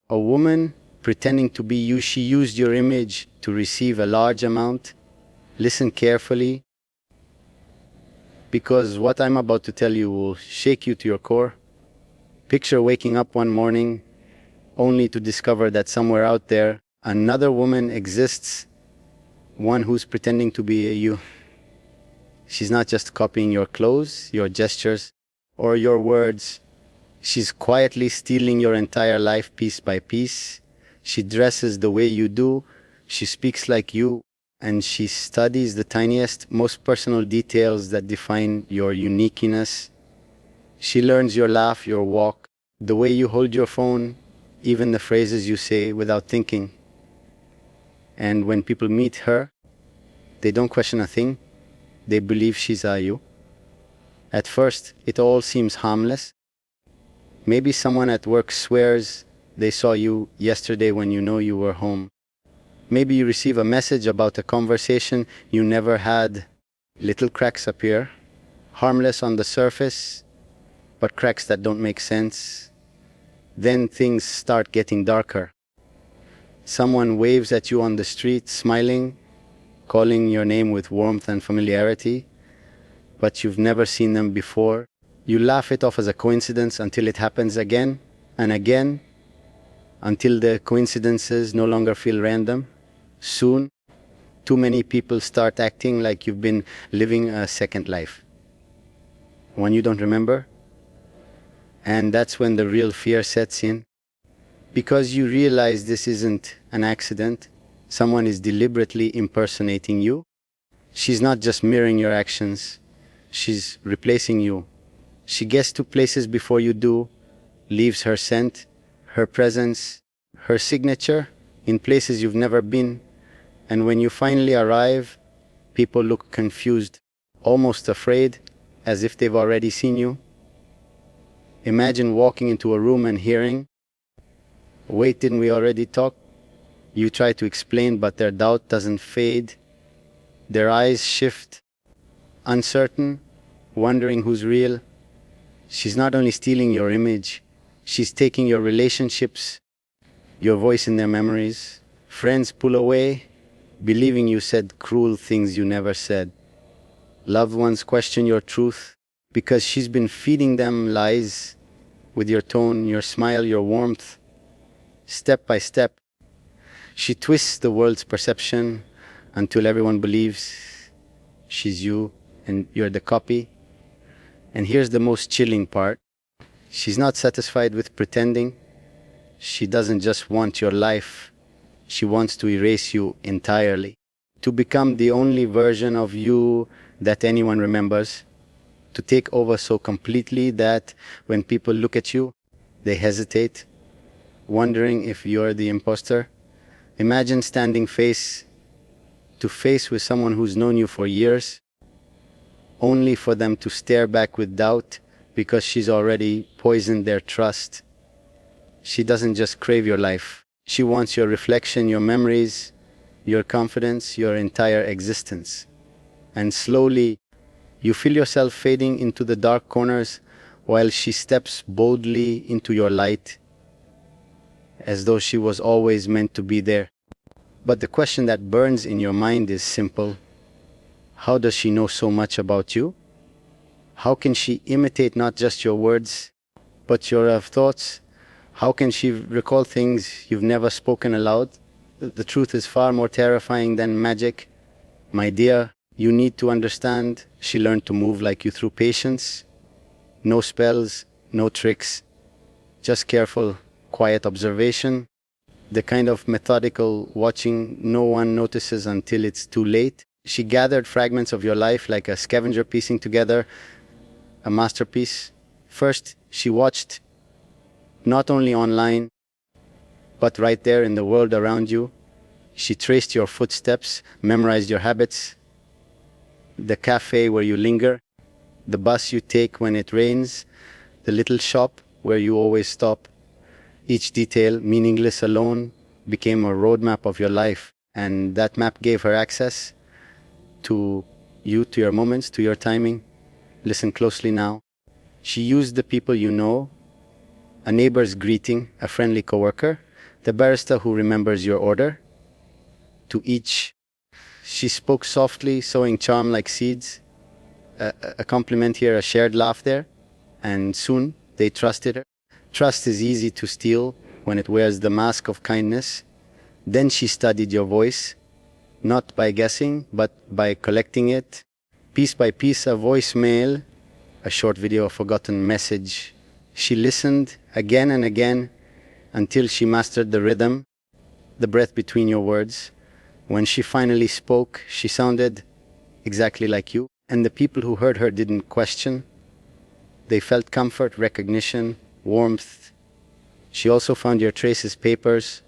A woman pretending to be you, she used your image to receive a large amount. Listen carefully, because what I'm about to tell you will shake you to your core. Picture waking up one morning only to discover that somewhere out there another woman exists, one who's pretending to be you. She's not just copying your clothes, your gestures, or your words. She's quietly stealing your entire life piece by piece. She dresses the way you do, she speaks like you, and she studies the tiniest, most personal details that define your uniqueness. She learns your laugh, your walk, the way you hold your phone, even the phrases you say without thinking. And when people meet her, they don't question a thing. They believe she's you. At first, it all seems harmless. Maybe someone at work swears they saw you yesterday when you know you were home. Maybe you receive a message about a conversation you never had. Little cracks appear, harmless on the surface, but cracks that don't make sense. Then things start getting darker. Someone waves at you on the street, smiling, calling your name with warmth and familiarity, but you've never seen them before. You laugh it off as a coincidence until it happens again and again, until the coincidences no longer feel random. Soon, too many people start acting like you've been living a second life, one you don't remember. And that's when the real fear sets in. Because you realize this isn't an accident, someone is deliberately impersonating you. She's not just mirroring your actions, she's replacing you. She gets to places before you do, leaves her scent, her presence, her signature in places you've never been. And when you finally arrive, people look confused, almost afraid, as if they've already seen you. Imagine walking into a room and hearing, "Wait, didn't we already talk?" You try to explain, but their doubt doesn't fade. Their eyes shift, uncertain, wondering who's real. She's not only stealing your image, she's taking your relationships, your voice in their memories. Friends pull away, believing you said cruel things you never said. Loved ones question your truth because she's been feeding them lies with your tone, your smile, your warmth. Step by step, she twists the world's perception until everyone believes she's you and you're the copy. And here's the most chilling part. She's not satisfied with pretending. She doesn't just want your life. She wants to erase you entirely, to become the only version of you that anyone remembers, to take over so completely that when people look at you, they hesitate, wondering if you're the imposter. Imagine standing face to face with someone who's known you for years, only for them to stare back with doubt because she's already poisoned their trust. She doesn't just crave your life. She wants your reflection, your memories, your confidence, your entire existence. And slowly, you feel yourself fading into the dark corners while she steps boldly into your light, as though she was always meant to be there. But the question that burns in your mind is simple. How does she know so much about you? How can she imitate not just your words, but your thoughts? How can she recall things you've never spoken aloud? The truth is far more terrifying than magic. My dear, you need to understand, she learned to move like you through patience. No spells, no tricks, just careful, quiet observation. The kind of methodical watching no one notices until it's too late. She gathered fragments of your life like a scavenger piecing together a masterpiece. First, she watched, not only online, but right there in the world around you. She traced your footsteps, memorized your habits, the cafe where you linger, the bus you take when it rains, the little shop where you always stop. Each detail, meaningless alone, became a roadmap of your life, and that map gave her access to you, to your moments, to your timing. Listen closely now. She used the people you know, a neighbor's greeting, a friendly coworker, the barista who remembers your order. To each, she spoke softly, sowing charm like seeds. A compliment here, a shared laugh there, and soon they trusted her. Trust is easy to steal when it wears the mask of kindness. Then she studied your voice, not by guessing, but by collecting it. Piece by piece, a voicemail, a short video, a forgotten message. She listened again and again until she mastered the rhythm, the breath between your words. When she finally spoke, she sounded exactly like you. And the people who heard her didn't question. They felt comfort, recognition, warmth. She also found your traces, papers,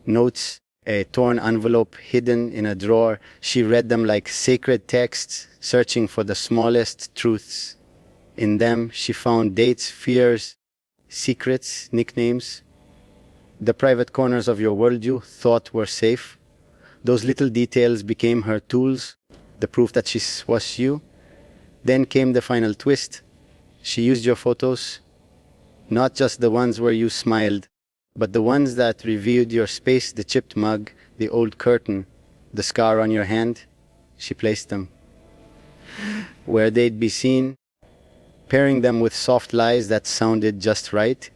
notes, a torn envelope hidden in a drawer. She read them like sacred texts, searching for the smallest truths. In them, she found dates, fears, secrets, nicknames, the private corners of your world you thought were safe. Those little details became her tools, the proof that she was you. Then came the final twist. She used your photos, not just the ones where you smiled, but the ones that revealed your space, the chipped mug, the old curtain, the scar on your hand. She placed them where they'd be seen, pairing them with soft lies that sounded just right.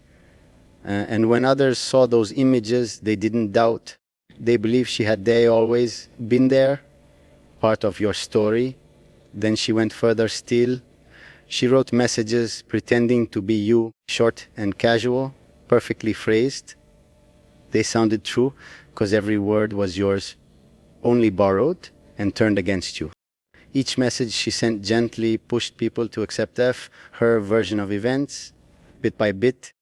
And when others saw those images, they didn't doubt. They believed she had always been there, part of your story. Then she went further still. She wrote messages pretending to be you, short and casual, perfectly phrased. They sounded true because every word was yours, only borrowed and turned against you. Each message she sent gently pushed people to accept her version of events, bit by bit.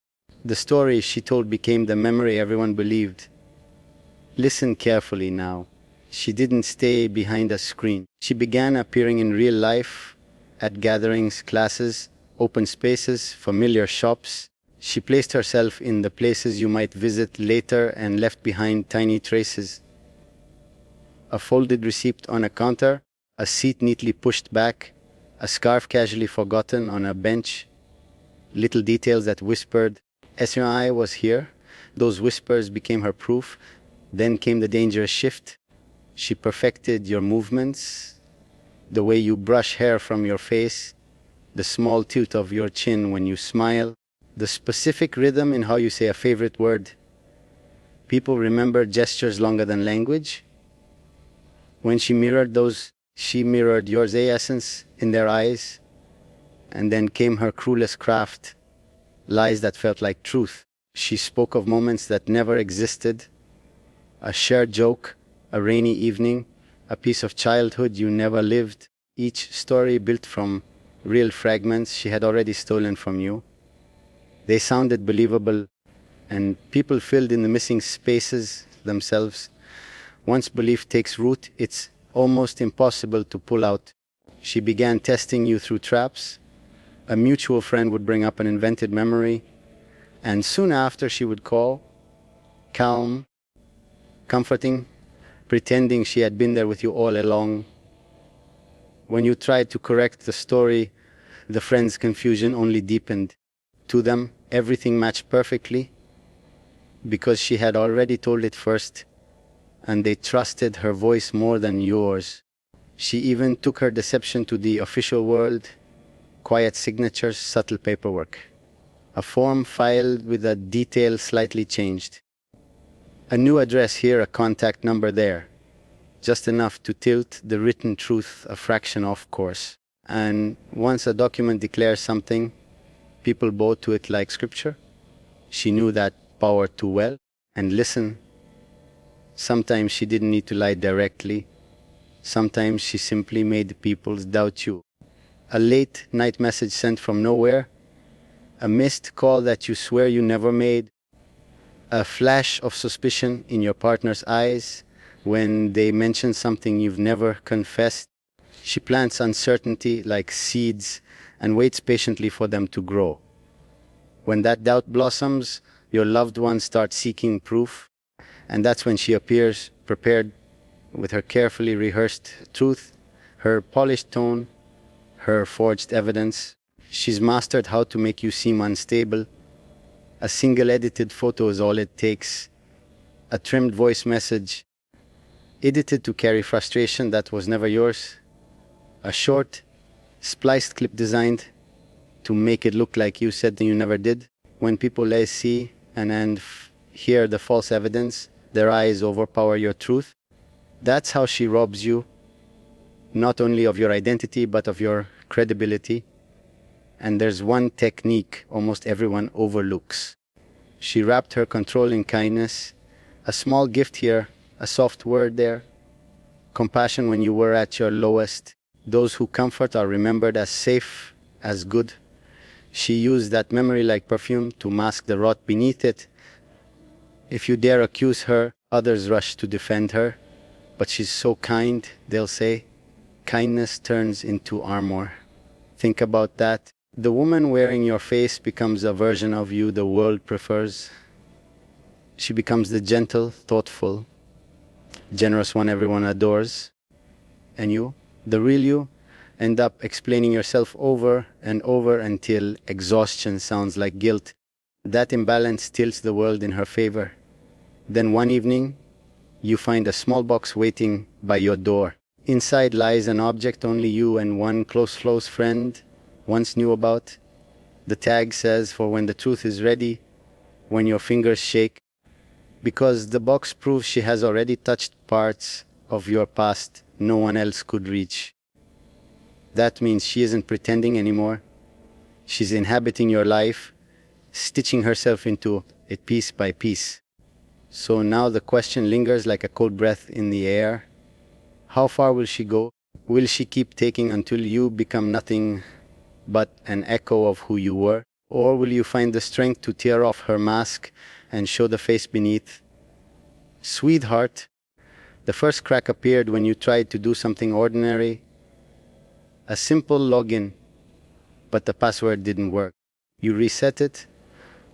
The story she told became the memory everyone believed. Listen carefully now. She didn't stay behind a screen. She began appearing in real life, at gatherings, classes, open spaces, familiar shops. She placed herself in the places you might visit later and left behind tiny traces. A folded receipt on a counter, a seat neatly pushed back, a scarf casually forgotten on a bench, little details that whispered, SRI was here. Those whispers became her proof. Then came the dangerous shift. She perfected your movements, the way you brush hair from your face, the small tilt of your chin when you smile, the specific rhythm in how you say a favorite word. People remember gestures longer than language. When she mirrored those, she mirrored your essence in their eyes. And then came her cruelest craft, lies that felt like truth. She spoke of moments that never existed, a shared joke, a rainy evening, a piece of childhood you never lived, each story built from real fragments she had already stolen from you. They sounded believable, and people filled in the missing spaces themselves. Once belief takes root, it's almost impossible to pull out. She began testing you through traps. A mutual friend would bring up an invented memory, and soon after she would call, calm, comforting, pretending she had been there with you all along. When you tried to correct the story, the friend's confusion only deepened. To them, everything matched perfectly because she had already told it first, and they trusted her voice more than yours. She even took her deception to the official world, quiet signatures, subtle paperwork. A form filed with a detail slightly changed. A new address here, a contact number there. Just enough to tilt the written truth a fraction off course. And once a document declares something, people bow to it like scripture. She knew that power too well. And listen, sometimes she didn't need to lie directly. Sometimes she simply made people doubt you. A late night message sent from nowhere, a missed call that you swear you never made, a flash of suspicion in your partner's eyes when they mention something you've never confessed. She plants uncertainty like seeds and waits patiently for them to grow. When that doubt blossoms, your loved ones start seeking proof, and that's when she appears, prepared with her carefully rehearsed truth, her polished tone, her forged evidence. She's mastered how to make you seem unstable. A single edited photo is all it takes. a trimmed voice message, edited to carry frustration that was never yours, a short, spliced clip designed to make it look like you said you never did. When people see and hear the false evidence, their eyes overpower your truth. That's how she robs you, not only of your identity, but of your credibility. And there's one technique almost everyone overlooks. She wrapped her control in kindness, a small gift here, a soft word there, compassion when you were at your lowest. Those who comfort are remembered as safe, as good. She used that memory like perfume to mask the rot beneath it. If you dare accuse her, others rush to defend her. But she's so kind, they'll say. Kindness turns into armor. Think about that. The woman wearing your face becomes a version of you the world prefers. She becomes the gentle, thoughtful, generous one everyone adores. And you, the real you, end up explaining yourself over and over until exhaustion sounds like guilt. That imbalance tilts the world in her favor. Then one evening, you find a small box waiting by your door. Inside lies an object only you and one close friend once knew about. The tag says, "For when the truth is ready," when your fingers shake, because the box proves she has already touched parts of your past no one else could reach. That means she isn't pretending anymore. She's inhabiting your life, stitching herself into it piece by piece. So now the question lingers like a cold breath in the air. How far will she go? Will she keep taking until you become nothing but an echo of who you were? Or will you find the strength to tear off her mask and show the face beneath? Sweetheart, the first crack appeared when you tried to do something ordinary. A simple login, but the password didn't work. You reset it,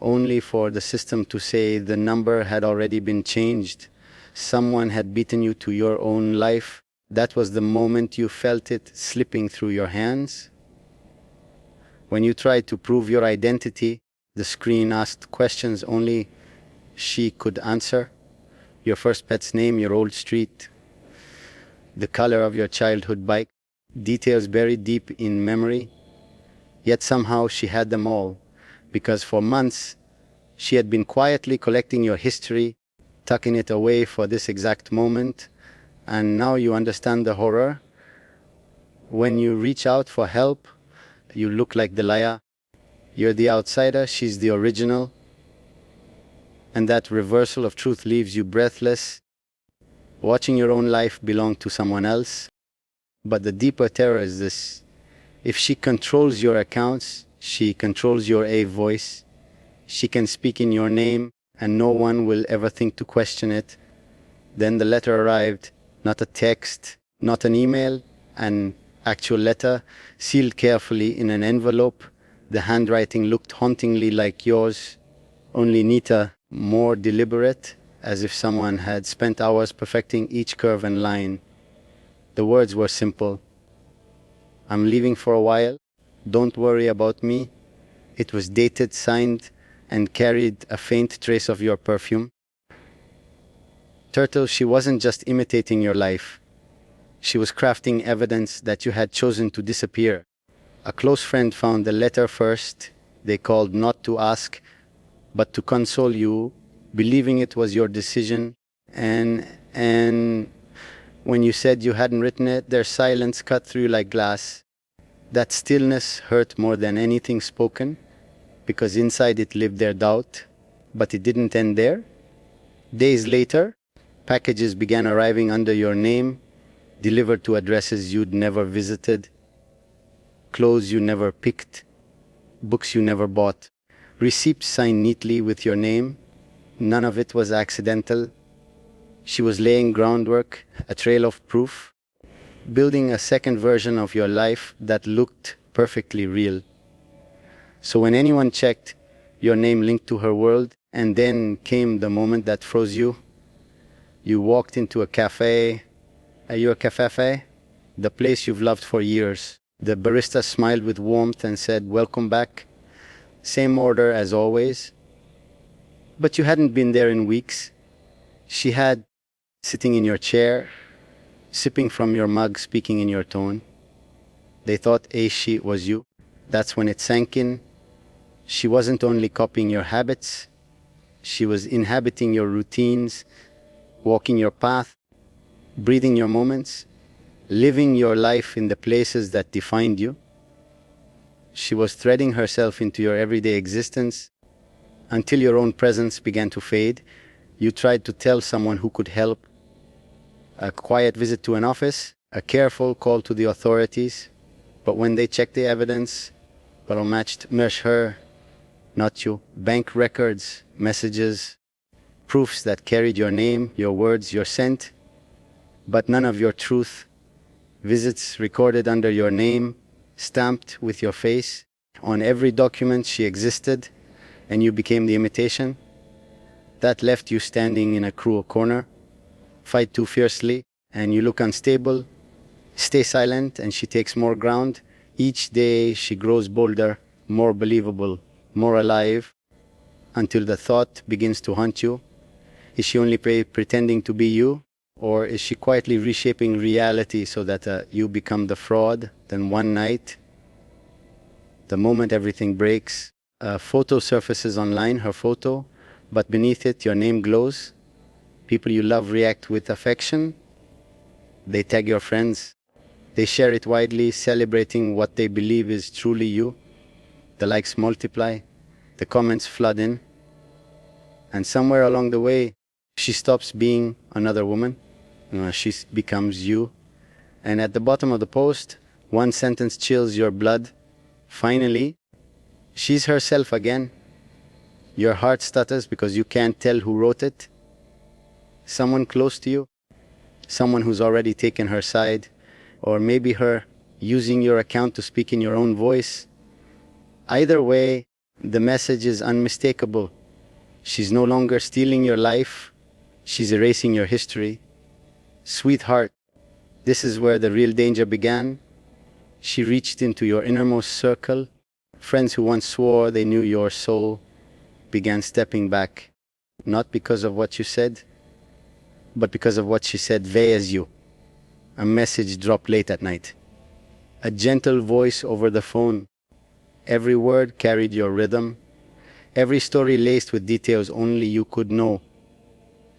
only for the system to say the number had already been changed. Someone had beaten you to your own life. That was the moment you felt it slipping through your hands. When you tried to prove your identity, the screen asked questions only she could answer. Your first pet's name, your old street, the color of your childhood bike, details buried deep in memory. Yet somehow she had them all, because for months she had been quietly collecting your history, tucking it away for this exact moment. And now you understand the horror. When you reach out for help, you look like the liar. You're the outsider, she's the original. And that reversal of truth leaves you breathless, watching your own life belong to someone else. But the deeper terror is this. If she controls your accounts, she controls your voice. She can speak in your name, and no one will ever think to question it. Then the letter arrived, not a text, not an email, an actual letter, sealed carefully in an envelope. The handwriting looked hauntingly like yours, only neater, more deliberate, as if someone had spent hours perfecting each curve and line. The words were simple. "I'm leaving for a while. Don't worry about me." It was dated, signed, and carried a faint trace of your perfume. Turtle, she wasn't just imitating your life. She was crafting evidence that you had chosen to disappear. A close friend found the letter first. They called not to ask, but to console you, believing it was your decision. And when you said you hadn't written it, their silence cut through like glass. That stillness hurt more than anything spoken, because inside it lived their doubt. But it didn't end there. Days later, packages began arriving under your name, delivered to addresses you'd never visited, clothes you never picked, books you never bought, receipts signed neatly with your name. None of it was accidental. She was laying groundwork, a trail of proof, building a second version of your life that looked perfectly real. So when anyone checked, your name linked to her world, and then came the moment that froze you. You walked into a cafe, your café, the place you've loved for years. The barista smiled with warmth and said, "Welcome back." Same order as always. But you hadn't been there in weeks. She had sitting in your chair, sipping from your mug, speaking in your tone. They thought she was you. That's when it sank in. She wasn't only copying your habits, she was inhabiting your routines, walking your path, breathing your moments, living your life in the places that defined you. She was threading herself into your everyday existence until your own presence began to fade. You tried to tell someone who could help, a quiet visit to an office, a careful call to the authorities, but when they checked the evidence, but matched her, not you. Bank records, messages, proofs that carried your name, your words, your scent, but none of your truth. Visits recorded under your name, stamped with your face. On every document she existed, and you became the imitation. That left you standing in a cruel corner. Fight too fiercely, and you look unstable. Stay silent, and she takes more ground. Each day she grows bolder, more believable, more alive, until the thought begins to haunt you. Is she only pretending to be you? Or is she quietly reshaping reality so that you become the fraud? Then one night, the moment everything breaks, a photo surfaces online, her photo, but beneath it your name glows. People you love react with affection. They tag your friends. They share it widely, celebrating what they believe is truly you. The likes multiply. The comments flood in. And somewhere along the way, she stops being another woman. She becomes you. And at the bottom of the post, one sentence chills your blood. Finally, she's herself again. Your heart stutters because you can't tell who wrote it. Someone close to you. Someone who's already taken her side. Or maybe her using your account to speak in your own voice. Either way, the message is unmistakable. She's no longer stealing your life. She's erasing your history. Sweetheart, this is where the real danger began. She reached into your innermost circle. Friends who once swore they knew your soul began stepping back, not because of what you said, but because of what she said as you. A message dropped late at night. A gentle voice over the phone. Every word carried your rhythm. Every story laced with details only you could know.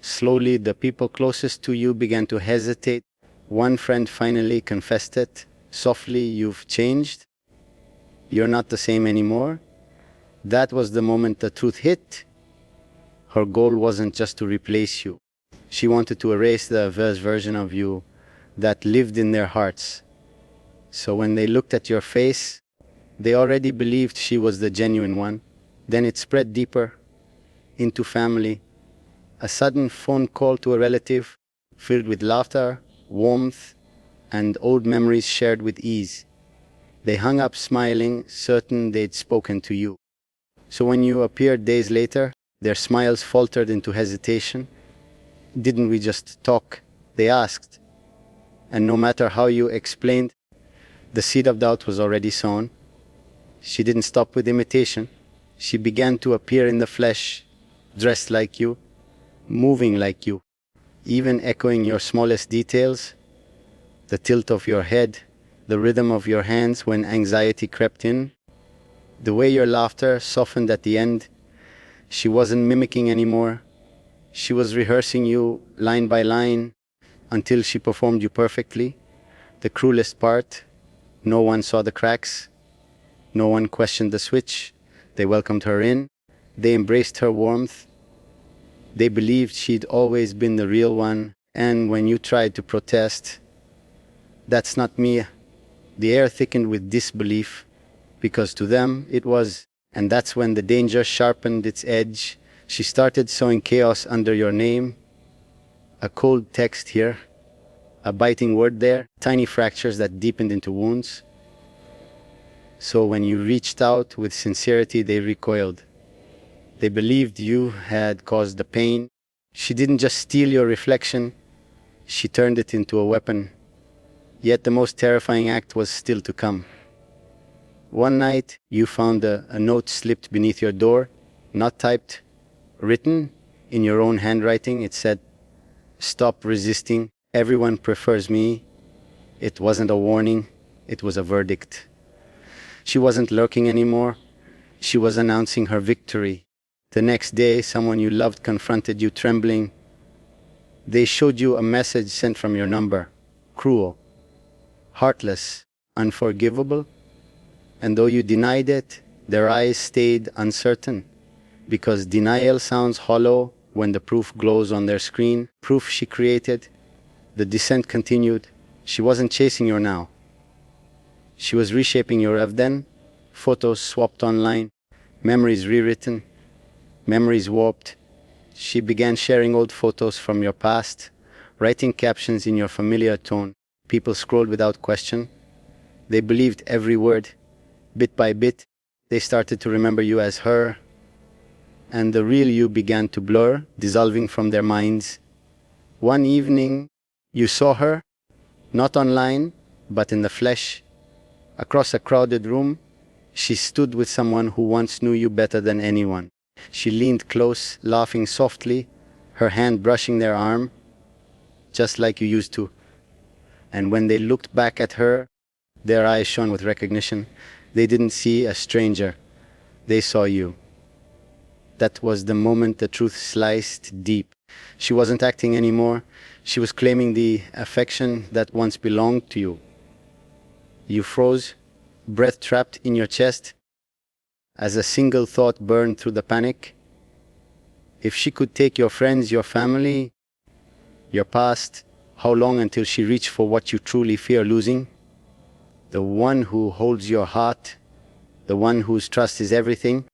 Slowly, the people closest to you began to hesitate. One friend finally confessed it. Softly, you've changed. You're not the same anymore. That was the moment the truth hit. Her goal wasn't just to replace you. She wanted to erase the version of you that lived in their hearts. So when they looked at your face, they already believed she was the genuine one. Then it spread deeper into family. A sudden phone call to a relative, filled with laughter, warmth, and old memories shared with ease. They hung up smiling, certain they'd spoken to you. So when you appeared days later, their smiles faltered into hesitation. Didn't we just talk? They asked. And no matter how you explained, the seed of doubt was already sown. She didn't stop with imitation. She began to appear in the flesh, dressed like you, moving like you, even echoing your smallest details, the tilt of your head, the rhythm of your hands when anxiety crept in, the way your laughter softened at the end. She wasn't mimicking anymore. She was rehearsing you line by line until she performed you perfectly. The cruelest part, no one saw the cracks. No one questioned the switch. They welcomed her in. They embraced her warmth. They believed she'd always been the real one. And when you tried to protest, "That's not me," the air thickened with disbelief, because to them it was. And that's when the danger sharpened its edge. She started sowing chaos under your name. A cold text here, a biting word there, tiny fractures that deepened into wounds. So when you reached out with sincerity, they recoiled. They believed you had caused the pain. She didn't just steal your reflection, she turned it into a weapon. Yet the most terrifying act was still to come. One night, you found a note slipped beneath your door, not typed, written in your own handwriting. It said, Stop resisting. Everyone prefers me. It wasn't a warning, it was a verdict. She wasn't lurking anymore. She was announcing her victory. The next day, someone you loved confronted you trembling. They showed you a message sent from your number. Cruel, heartless, unforgivable. And though you denied it, their eyes stayed uncertain. Because denial sounds hollow when the proof glows on their screen. Proof she created. The descent continued. She wasn't chasing you now. She was reshaping your Hamdan. Photos swapped online. Memories rewritten. Memories warped. She began sharing old photos from your past, writing captions in your familiar tone. People scrolled without question. They believed every word. Bit by bit, they started to remember you as her. And the real you began to blur, dissolving from their minds. One evening, you saw her, not online, but in the flesh. Across a crowded room, she stood with someone who once knew you better than anyone. She leaned close, laughing softly, her hand brushing their arm, just like you used to. And when they looked back at her, their eyes shone with recognition. They didn't see a stranger. They saw you. That was the moment the truth sliced deep. She wasn't acting anymore. She was claiming the affection that once belonged to you. You froze, breath trapped in your chest, as a single thought burned through the panic. If she could take your friends, your family, your past, how long until she reached for what you truly fear losing? The one who holds your heart, the one whose trust is everything.